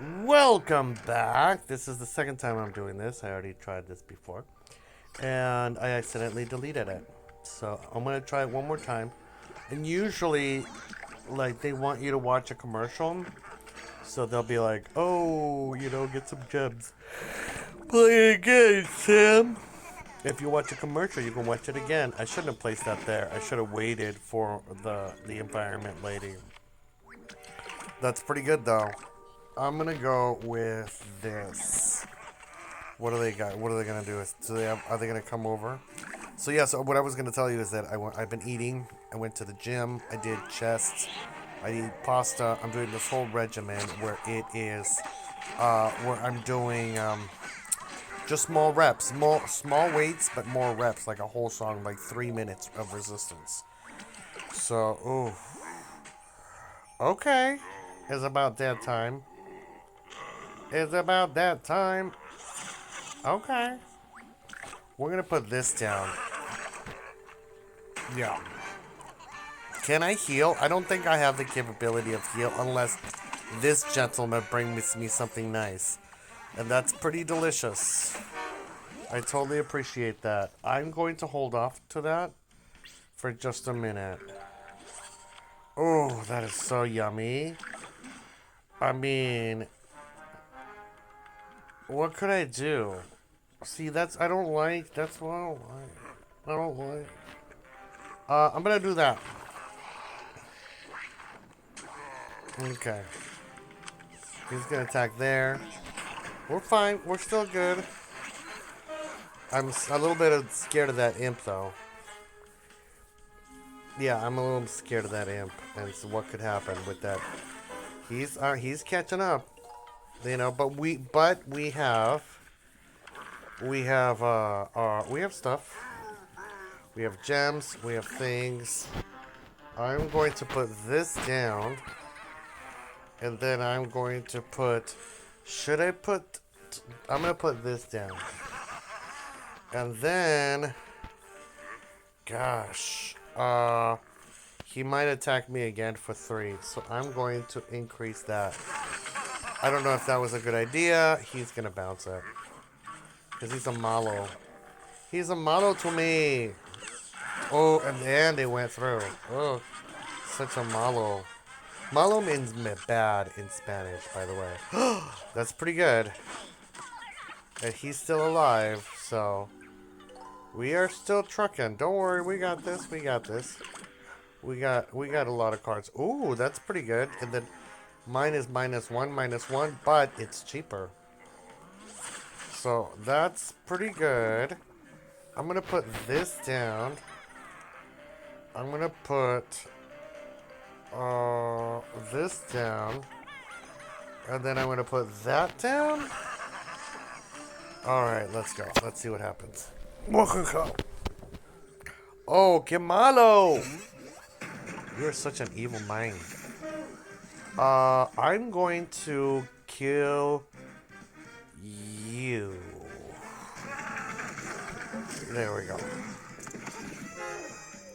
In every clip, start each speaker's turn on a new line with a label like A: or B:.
A: Welcome back. This is the second time I'm doing this. I already tried this before. And I accidentally deleted it. So I'm going to try it one more time. And usually, like, they want you to watch a commercial. So they'll be like, oh, get some gems. Play it again, Sam. If you watch a commercial, you can watch it again. I shouldn't have placed that there. I should have waited for the environment lady. That's pretty good, though. I'm gonna go with this. What do they got? What are they gonna do? Are they gonna come over? So yeah. So what I was gonna tell you is that I've been eating. I went to the gym. I did chest. I eat pasta. I'm doing this whole regimen where it is, where I'm doing just small reps, small weights, but more reps, like a whole song, like 3 minutes of resistance. So, ooh, okay, it's about that time. It's about that time. Okay. We're gonna put this down. Yeah. Can I heal? I don't think I have the capability of heal unless this gentleman brings me something nice. And that's pretty delicious. I totally appreciate that. I'm going to hold off to that for just a minute. Oh, that is so yummy. I mean, what could I do? See, I don't like, that's what I don't like. I don't like. I'm gonna do that. Okay. He's gonna attack there. We're fine. We're still good. I'm a little bit scared of that imp, though. Yeah, I'm a little scared of that imp, and so what could happen with that? He's catching up, but we have stuff. We have gems. We have things. I'm going to put this down, and then I'm going to put. Should I put? I'm gonna put this down. And then, gosh, he might attack me again for 3, so I'm going to increase that. I don't know if that was a good idea. He's gonna bounce it. Because he's a malo. He's a malo to me. Oh, and then they went through. Oh, such a malo. Malo means bad in Spanish, by the way. That's pretty good. And he's still alive, so... We are still trucking. Don't worry, we got this. We got this. We got a lot of cards. Ooh, that's pretty good. And then mine is -1, but it's cheaper. So that's pretty good. I'm gonna put this down. I'm gonna put this down. And then I'm gonna put that down. Alright, let's go. Let's see what happens. Oh, que malo! You're such an evil mind. I'm going to kill you. There we go.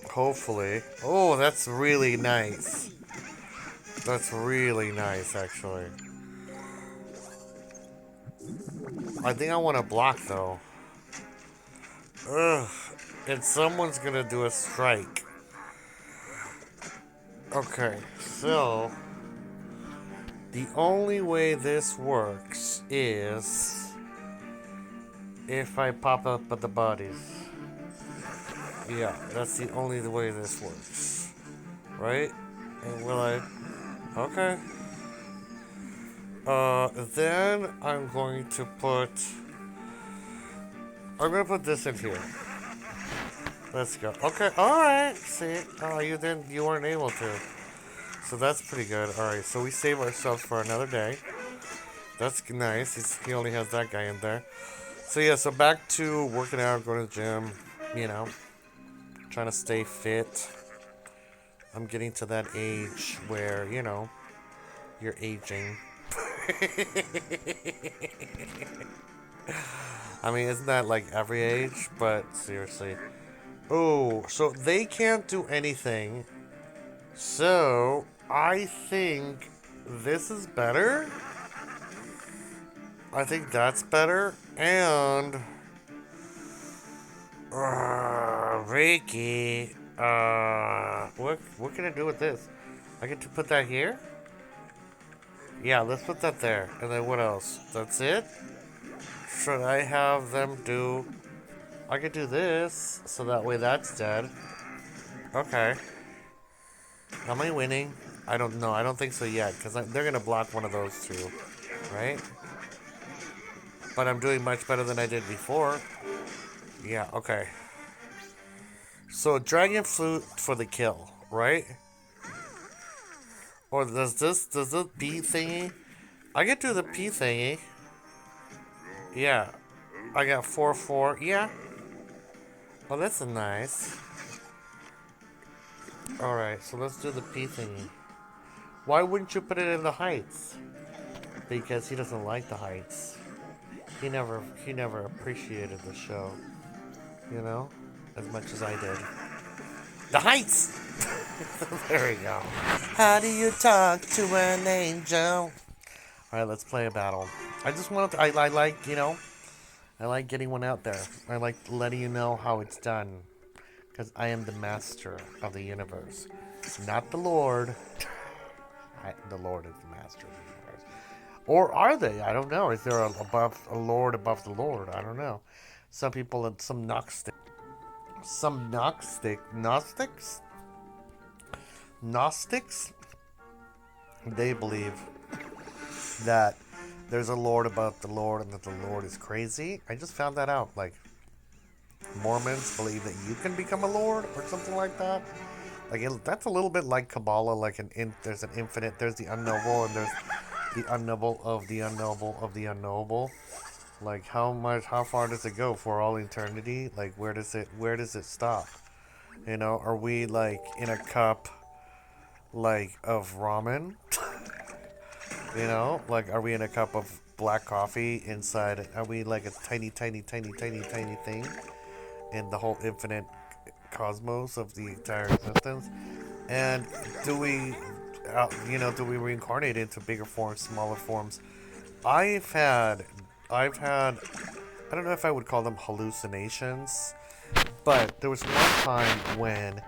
A: Hopefully. Oh, that's really nice. That's really nice, actually. I think I want to block, though. Ugh. And someone's gonna do a strike. Okay, so... The only way this works is... if I pop up at the bodies. Yeah, that's the only way this works. Right? And will I... Okay. Then I'm going to put... I'm gonna put this in here. Let's go. Okay, alright. See? Oh, you weren't able to. So that's pretty good. Alright, so we save ourselves for another day. That's nice. He only has that guy in there. So yeah, so back to working out, going to the gym, trying to stay fit. I'm getting to that age where, you're aging. I mean, isn't that like every age? But seriously. Oh, so they can't do anything. So, I think this is better. I think that's better. And Ricky, what can I do with this? I get to put that here. Yeah, let's put that there. And then what else? That's it. Should I have them do? I could do this, so that way that's dead. Okay. Am I winning? I don't know. I don't think so yet, because they're going to block one of those two, right? But I'm doing much better than I did before. Yeah, okay. So, dragon flute for the kill, right? Or does this P thingy? I could do the P thingy. Yeah. I got 4-4. Yeah. Oh, that's nice. Alright, so let's do the P thingy. Why wouldn't you put it in the heights? Because he doesn't like the heights. He never appreciated the show. You know? As much as I did. The heights! There we go. How do you talk to an angel? Alright, let's play a battle. I just want to, I like, I like getting one out there. I like letting you know how it's done. Because I am the master of the universe. Not the Lord. The Lord is the master of the universe. Or are they? I don't know. Is there a Lord above the Lord? I don't know. Some people, some Gnostics, they believe that there's a Lord above the Lord and that the Lord is crazy. I just found that out. Like, Mormons believe that you can become a Lord or something like that. Like, that's a little bit like Kabbalah. Like, there's an infinite, there's the unknowable, and there's the unknowable of the unknowable of the unknowable. Like, how far does it go for all eternity? Like, where does it stop? Are we like in a cup, like, of ramen? Like, are we in a cup of black coffee inside? Are we like a tiny, tiny, tiny, tiny, tiny thing in the whole infinite cosmos of the entire existence? And do we reincarnate into bigger forms, smaller forms? I've had, I don't know if I would call them hallucinations, but there was one time when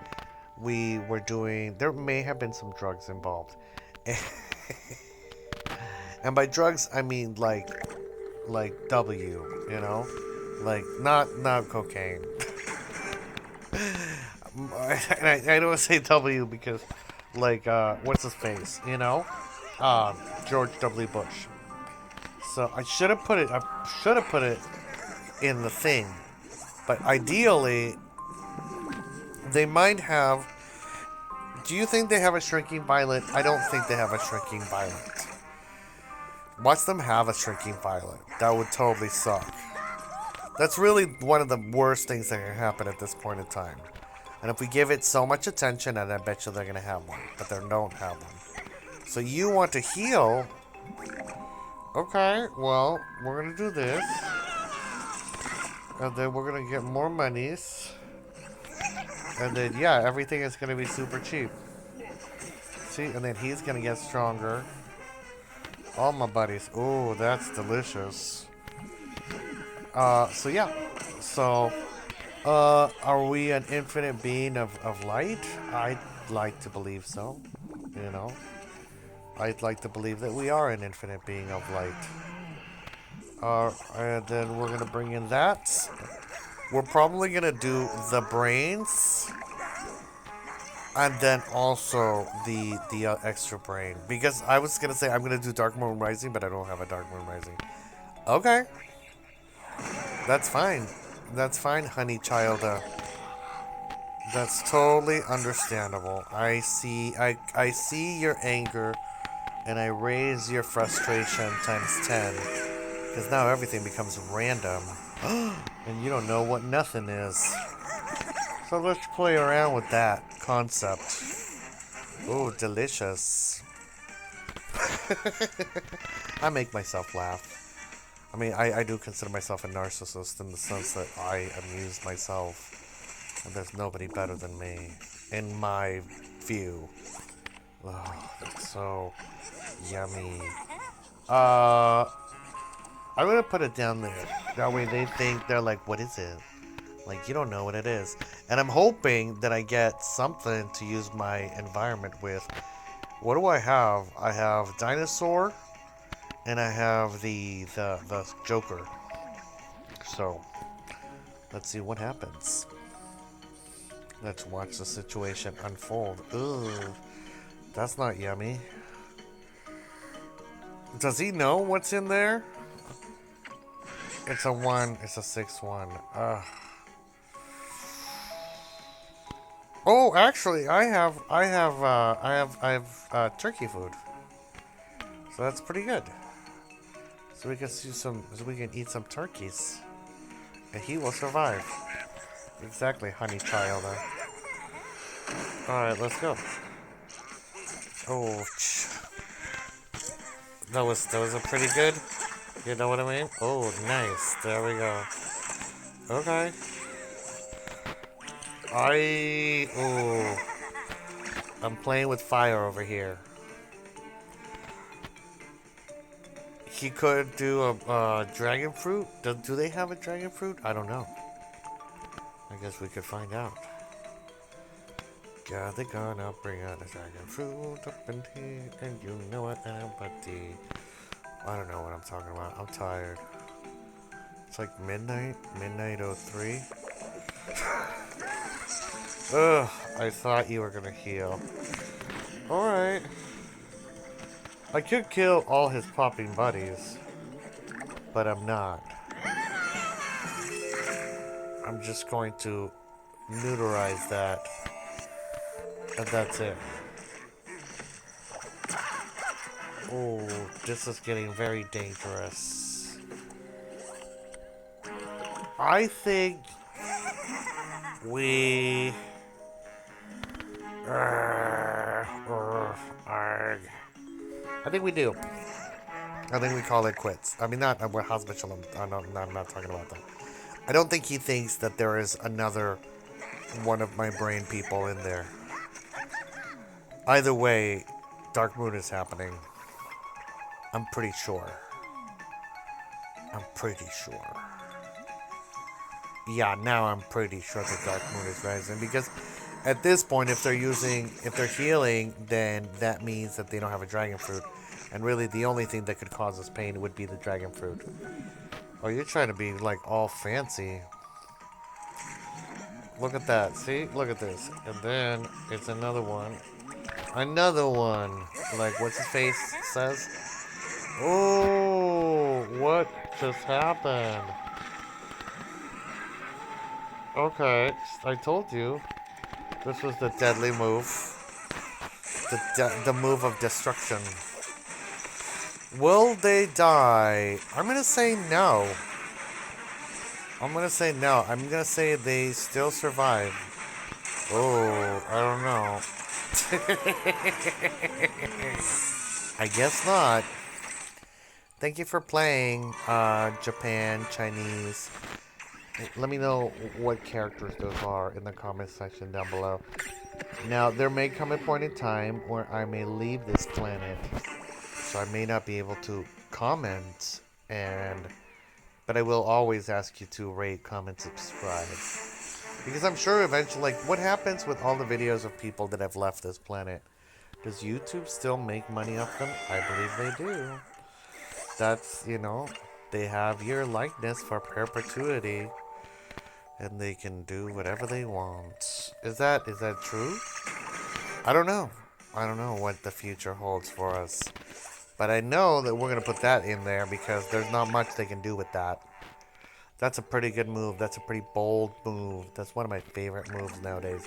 A: there may have been some drugs involved. And by drugs, I mean like W, like not cocaine. And I don't say W because, like, what's his face, George W. Bush. So I should have put it in the thing, but ideally, they might have. Do you think they have a shrinking violet? I don't think they have a shrinking violet. Watch them have a shrinking violet. That would totally suck. That's really one of the worst things that can happen at this point in time. And if we give it so much attention, and I bet you they're going to have one. But they don't have one. So you want to heal. Okay, well, we're going to do this. And then we're going to get more monies. And then, yeah, everything is going to be super cheap. See, and then he's going to get stronger. All my buddies. Oh, that's delicious. So yeah. So, are we an infinite being of light? I'd like to believe so. I'd like to believe that we are an infinite being of light. And then we're gonna bring in that. We're probably gonna do the brains. And then also the extra brain. Because I was gonna say I'm gonna do Dark Moon Rising, but I don't have a Dark Moon Rising. Okay. That's fine. That's fine, honey childa. That's totally understandable. I see your anger, and I raise your frustration times 10. Because now everything becomes random. And you don't know what nothing is. So let's play around with that concept. Oh, delicious. I make myself laugh. I mean, I do consider myself a narcissist in the sense that I amuse myself. And there's nobody better than me. In my view. Oh, that's so yummy. I'm gonna put it down there. That way they think, they're like, what is it? Like, you don't know what it is. And I'm hoping that I get something to use my environment with. What do I have? I have dinosaur, and I have the Joker. So, let's see what happens. Let's watch the situation unfold. Ooh, that's not yummy. Does he know what's in there? It's a 1. It's a 6-1. Ugh. Oh, actually, I have turkey food. So that's pretty good. So we can eat some turkeys, and he will survive. Exactly, honey child. All right, let's go. Oh, that was a pretty good. You know what I mean? Oh, nice. There we go. Okay. I'm playing with fire over here. He could do a dragon fruit. Do they have a dragon fruit? I don't know. I guess we could find out. God, they're gonna bring out a dragon fruit up in here, and you know what, buddy. I don't know what I'm talking about. I'm tired. It's like midnight 03. Ugh, I thought you were gonna heal. Alright. I could kill all his popping buddies, but I'm not. I'm just going to neutralize that, and that's it. Oh, this is getting very dangerous. I think we... I think we do. I think we call it quits. I mean, we're hospital. I'm not talking about that. I don't think he thinks that there is another one of my brain people in there. Either way, Dark Moon is happening. I'm pretty sure. Yeah, now I'm pretty sure the Dark Moon is rising, because at this point, if they're healing, then that means that they don't have a dragon fruit. And really, the only thing that could cause us pain would be the dragon fruit. Oh, you're trying to be, like, all fancy. Look at that. See? Look at this. And then, it's another one. Another one. Like, what's his face says? Oh, what just happened? Okay, I told you. This was the deadly move. The move of destruction. Will they die? I'm gonna say no. I'm gonna say they still survive. Oh, I don't know. I guess not. Thank you for playing, Japan, Chinese. Let me know what characters those are in the comment section down below. Now, there may come a point in time where I may leave this planet, so I may not be able to comment, but I will always ask you to rate, comment, subscribe. Because I'm sure eventually, like, what happens with all the videos of people that have left this planet? Does YouTube still make money off them? I believe they do. That's, they have your likeness for perpetuity, and they can do whatever they want. Is that true? I don't know. I don't know what the future holds for us. But I know that we're going to put that in there because there's not much they can do with that. That's a pretty good move. That's a pretty bold move. That's one of my favorite moves nowadays.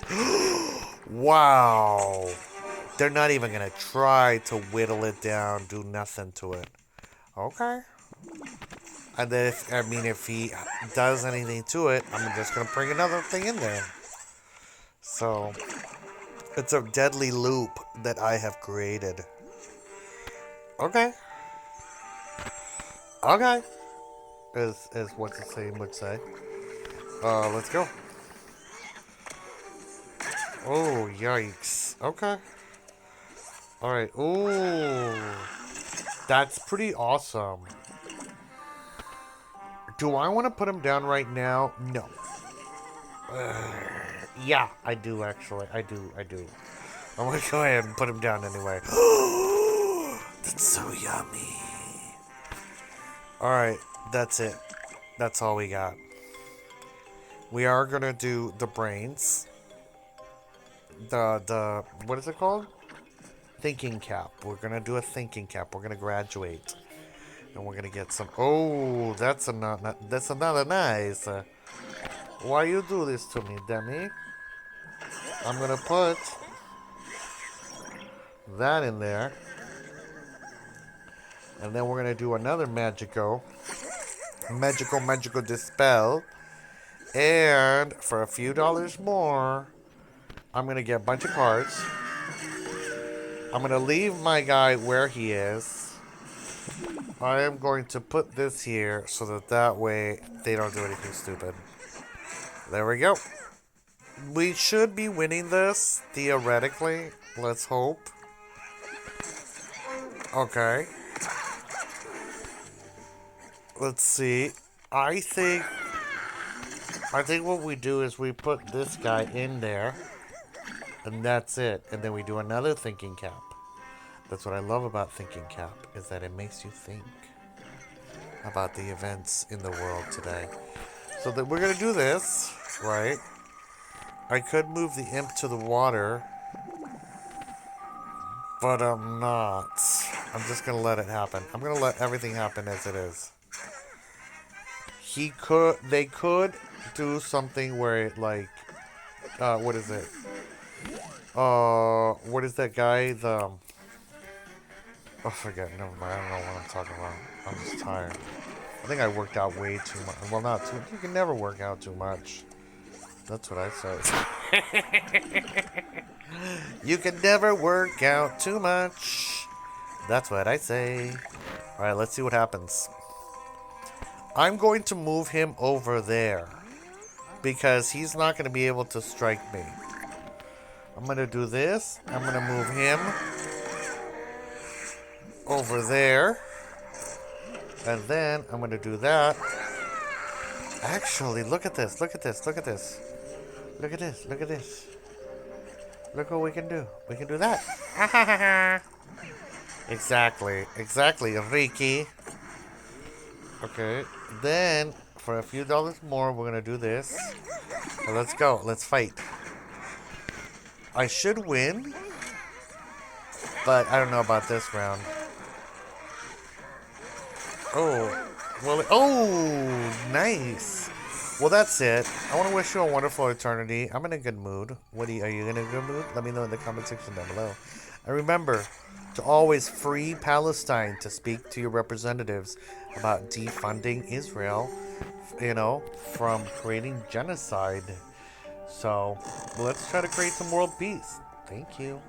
A: Wow. They're not even going to try to whittle it down, do nothing to it. Okay. And then if he does anything to it, I'm just going to bring another thing in there. So, it's a deadly loop that I have created. Okay. Okay. As what's the saying would say. Let's go. Oh, yikes. Okay. Alright. Ooh. That's pretty awesome. Do I want to put him down right now? No. Yeah, I do actually. I do. I'm gonna go ahead and put him down anyway. That's so yummy. Alright, that's it. That's all we got. We are gonna do the brains. The what is it called? Thinking cap. We're gonna do a thinking cap. We're gonna graduate. And we're gonna get some. Oh, that's another nice. Why you do this to me, Demi? I'm gonna put that in there. And then we're gonna do another magical dispel. And for a few dollars more, I'm gonna get a bunch of cards. I'm gonna leave my guy where he is. I am going to put this here so that way they don't do anything stupid. There we go. We should be winning this, theoretically. Let's hope. Okay. Let's see. I think what we do is we put this guy in there. And that's it. And then we do another thinking cap. That's what I love about thinking cap, is that it makes you think about the events in the world today. So that we're gonna do this, right? I could move the imp to the water, but I'm not. I'm just gonna let it happen. I'm gonna let everything happen as it is. They could do something where it what is it? What is that guy? Oh, forget. Never mind. I don't know what I'm talking about. I'm just tired. I think I worked out way too much. Well, not too. You can never work out too much. That's what I said. You can never work out too much. That's what I say. All right, let's see what happens. I'm going to move him over there because he's not going to be able to strike me. I'm going to do this. I'm going to move him over there. And then I'm going to do that. Actually, look at this. Look at this. Look at this. Look at this. Look at this. Look what we can do. We can do that. Exactly. Exactly, Ricky. Okay. Then, for a few dollars more, we're going to do this. So let's go. Let's fight. I should win. But I don't know about this round. Oh, well, oh, nice. Well, that's it. I want to wish you a wonderful eternity. I'm in a good mood. Are you in a good mood? Let me know in the comment section down below. And remember to always free Palestine, to speak to your representatives about defunding Israel, from creating genocide. So let's try to create some world peace. Thank you.